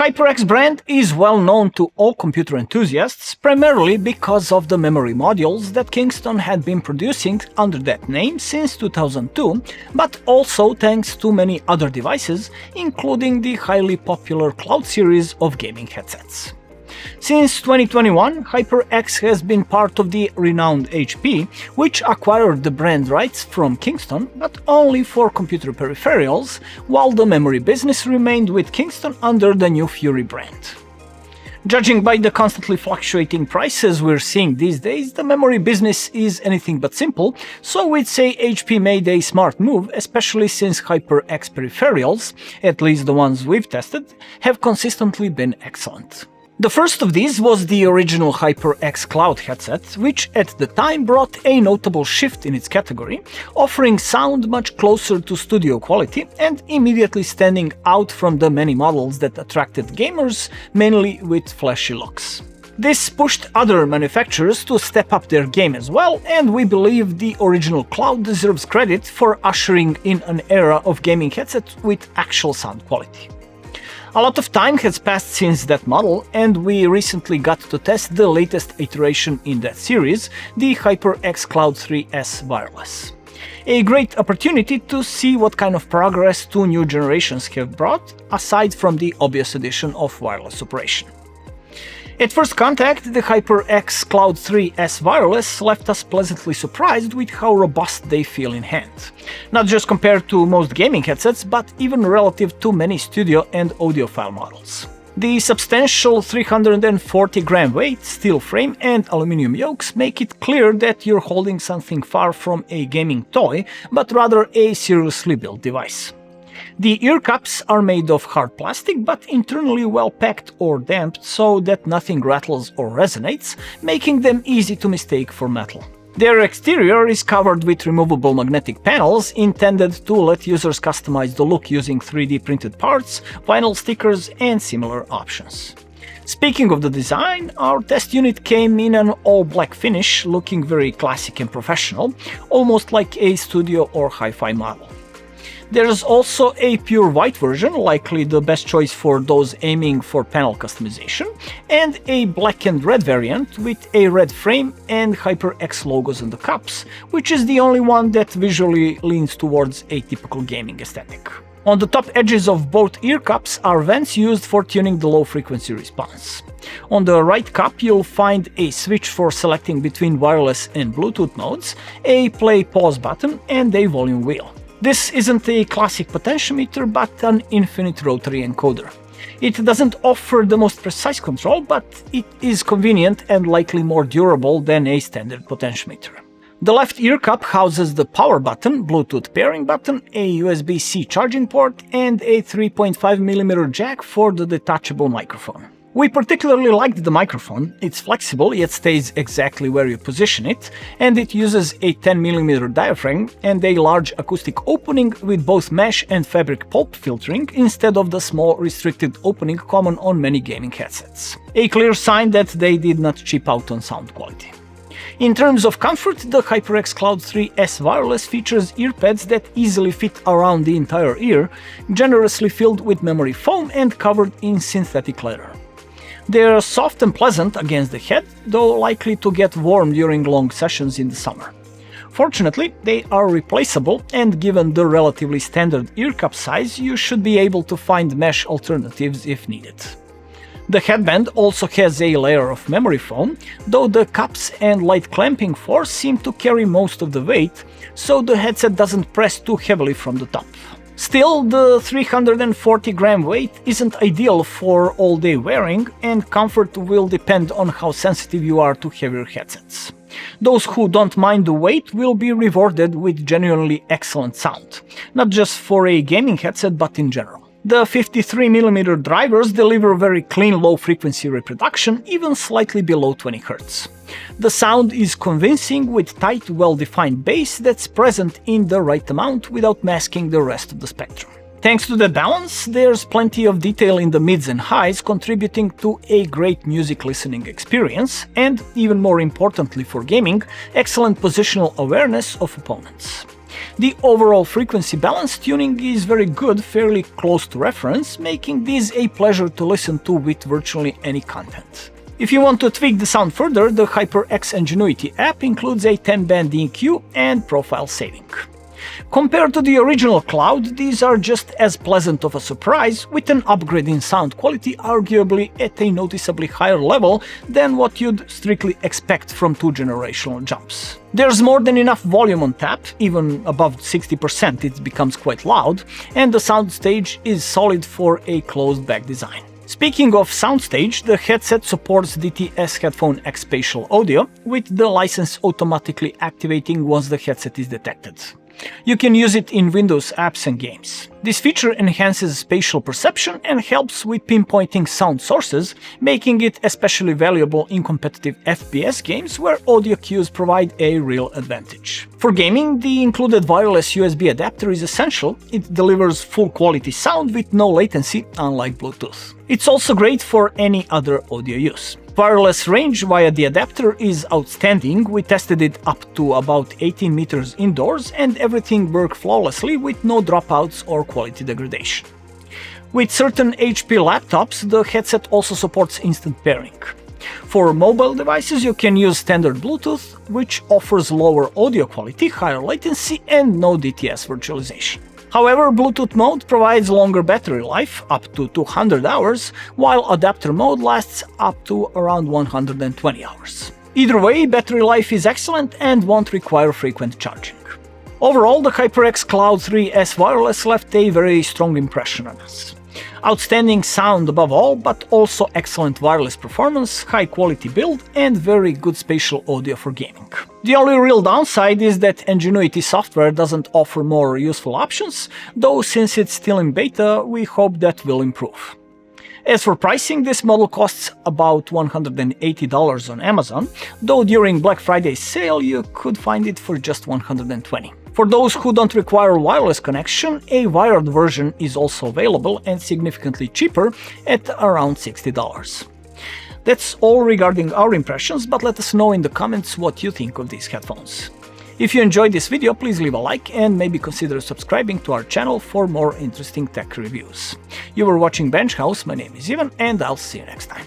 HyperX brand is well known to all computer enthusiasts, primarily because of the memory modules that Kingston had been producing under that name since 2002, but also thanks to many other devices, including the highly popular Cloud series of gaming headsets. Since 2021, HyperX has been part of the renowned HP, which acquired the brand rights from Kingston, but only for computer peripherals, while the memory business remained with Kingston under the new Fury brand. Judging by the constantly fluctuating prices we're seeing these days, the memory business is anything but simple, so we'd say HP made a smart move, especially since HyperX peripherals, at least the ones we've tested, have consistently been excellent. The first of these was the original HyperX Cloud headset, which at the time brought a notable shift in its category, offering sound much closer to studio quality and immediately standing out from the many models that attracted gamers, mainly with flashy looks. This pushed other manufacturers to step up their game as well, and we believe the original Cloud deserves credit for ushering in an era of gaming headsets with actual sound quality. A lot of time has passed since that model, and we recently got to test the latest iteration in that series, the HyperX Cloud 3S Wireless. A great opportunity to see what kind of progress two new generations have brought, aside from the obvious addition of wireless operation. At first contact, the HyperX Cloud 3S Wireless left us pleasantly surprised with how robust they feel in hand. Not just compared to most gaming headsets, but even relative to many studio and audiophile models. The substantial 340-gram weight, steel frame and aluminum yokes make it clear that you're holding something far from a gaming toy, but rather a seriously built device. The ear cups are made of hard plastic but internally well packed or damped so that nothing rattles or resonates, making them easy to mistake for metal. Their exterior is covered with removable magnetic panels intended to let users customize the look using 3D printed parts, vinyl stickers and similar options. Speaking of the design, our test unit came in an all-black finish, looking very classic and professional, almost like a studio or hi-fi model. There's also a pure white version, likely the best choice for those aiming for panel customization, and a black and red variant with a red frame and HyperX logos on the cups, which is the only one that visually leans towards a typical gaming aesthetic. On the top edges of both ear cups are vents used for tuning the low-frequency response. On the right cup you'll find a switch for selecting between wireless and Bluetooth modes, a play-pause button and a volume wheel. This isn't a classic potentiometer, but an infinite rotary encoder. It doesn't offer the most precise control, but it is convenient and likely more durable than a standard potentiometer. The left ear cup houses the power button, Bluetooth pairing button, a USB-C charging port, and a 3.5mm jack for the detachable microphone. We particularly liked the microphone. It's flexible yet stays exactly where you position it, and it uses a 10mm diaphragm and a large acoustic opening with both mesh and fabric pulp filtering instead of the small restricted opening common on many gaming headsets. A clear sign that they did not cheap out on sound quality. In terms of comfort, the HyperX Cloud 3S Wireless features earpads that easily fit around the entire ear, generously filled with memory foam and covered in synthetic leather. They're soft and pleasant against the head, though likely to get warm during long sessions in the summer. Fortunately, they are replaceable, and given the relatively standard ear cup size, you should be able to find mesh alternatives if needed. The headband also has a layer of memory foam, though the cups and light clamping force seem to carry most of the weight, so the headset doesn't press too heavily from the top. Still, the 340-gram weight isn't ideal for all-day wearing, and comfort will depend on how sensitive you are to heavier headsets. Those who don't mind the weight will be rewarded with genuinely excellent sound, not just for a gaming headset but in general. The 53mm drivers deliver very clean low-frequency reproduction, even slightly below 20 Hz. The sound is convincing with tight, well-defined bass that's present in the right amount without masking the rest of the spectrum. Thanks to the balance, there's plenty of detail in the mids and highs, contributing to a great music listening experience and, even more importantly for gaming, excellent positional awareness of opponents. The overall frequency balance tuning is very good, fairly close to reference, making these a pleasure to listen to with virtually any content. If you want to tweak the sound further, the HyperX Ingenuity app includes a 10-band EQ and profile saving. Compared to the original Cloud, these are just as pleasant of a surprise, with an upgrade in sound quality arguably at a noticeably higher level than what you'd strictly expect from two generational jumps. There's more than enough volume on tap, even above 60% it becomes quite loud, and the soundstage is solid for a closed-back design. Speaking of soundstage, the headset supports DTS Headphone X Spatial audio, with the license automatically activating once the headset is detected. You can use it in Windows apps and games. This feature enhances spatial perception and helps with pinpointing sound sources, making it especially valuable in competitive FPS games where audio cues provide a real advantage. For gaming, the included wireless USB adapter is essential. It delivers full quality sound with no latency, unlike Bluetooth. It's also great for any other audio use. Wireless range via the adapter is outstanding. We tested it up to about 18 meters indoors and everything worked flawlessly with no dropouts or quality degradation. With certain HP laptops, the headset also supports instant pairing. For mobile devices, you can use standard Bluetooth, which offers lower audio quality, higher latency, and no DTS virtualization. However, Bluetooth mode provides longer battery life, up to 200 hours, while adapter mode lasts up to around 120 hours. Either way, battery life is excellent and won't require frequent charging. Overall, the HyperX Cloud 3S Wireless left a very strong impression on us. Outstanding sound above all, but also excellent wireless performance, high quality build, and very good spatial audio for gaming. The only real downside is that Ingenuity software doesn't offer more useful options, though since it's still in beta, we hope that will improve. As for pricing, this model costs about $180 on Amazon, though during Black Friday sale you could find it for just $120. For those who don't require wireless connection, a wired version is also available and significantly cheaper at around $60. That's all regarding our impressions, but let us know in the comments what you think of these headphones. If you enjoyed this video, please leave a like and maybe consider subscribing to our channel for more interesting tech reviews. You were watching Bench House, my name is Ivan, and I'll see you next time.